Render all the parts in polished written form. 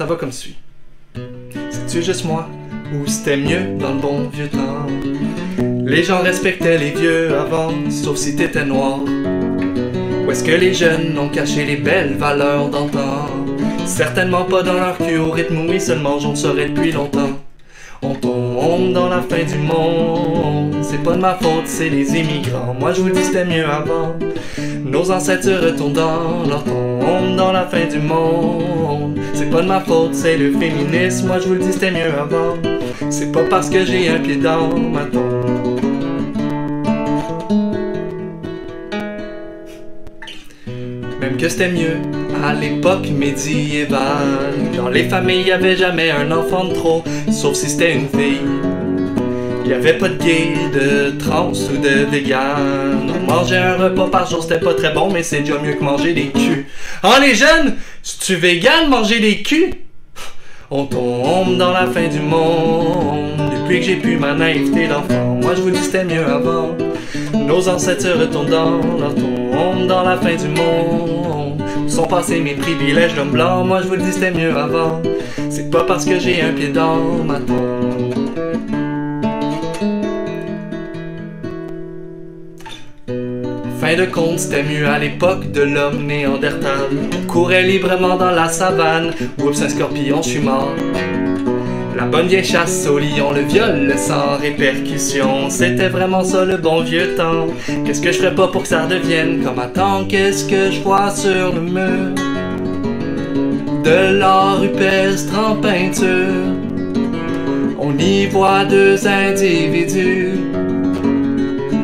Ça va comme suit. C'est-tu juste moi, ou c'était mieux dans le bon vieux temps? Les gens respectaient les vieux avant, sauf si t'étais noir. Où est-ce que les jeunes ont caché les belles valeurs d'antan? Certainement pas dans leur cul, au rythme où ils se le mangent, on le saurait depuis longtemps. On tombe dans la fin du monde, c'est pas de ma faute, c'est les immigrants. Moi je vous le dis, c'était mieux avant. Nos ancêtres se retournent dans leur tombe dans la fin du monde. C'est pas de ma faute, c'est le féminisme. Moi je vous le dis, c'était mieux avant. C'est pas parce que j'ai un pied dans ma tombe. Même que c'était mieux à l'époque médiévale. Dans les familles, y avait jamais un enfant de trop, sauf si c'était une fille. Y avait pas de gay, de trans ou de vegan. On mangeait un repas par jour, c'était pas très bon, mais c'est déjà mieux que manger des culs. Ah les jeunes, c'est-tu vegan manger des culs? On tombe dans la fin du monde. Depuis que j'ai pu ma naïveté d'enfant, moi je vous dis c'était mieux avant. Nos ancêtres se retournent dans leur tombe dans la fin du monde. Où sont passés mes privilèges d'homme blanc? Moi je vous le dis c'était mieux avant. C'est pas parce que j'ai un pied dans ma tombe. Fin de compte, c'était mieux à l'époque de l'homme néandertal. On courait librement dans la savane. Oups, un scorpion, je suis mort. La bonne vieille chasse au lion, le viol sans répercussion. C'était vraiment ça le bon vieux temps. Qu'est-ce que je ferais pas pour que ça redevienne comme avant? Qu'est-ce que je vois sur le mur? De l'art rupestre en peinture. On y voit deux individus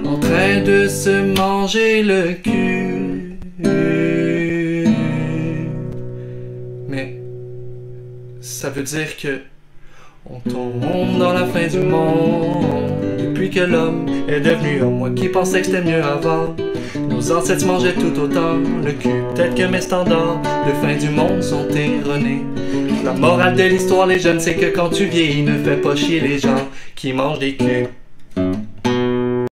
en train de se manger le cul. Mais ça veut dire que on tombe dans la fin du monde. Depuis que l'homme est devenu homme, moi qui pensais que c'était mieux avant. Nos ancêtres mangeaient tout autant le cul. Peut-être que mes standards de fin du monde sont erronés. La morale de l'histoire, les jeunes, c'est que quand tu vieillis, ne fais pas chier les gens qui mangent des culs.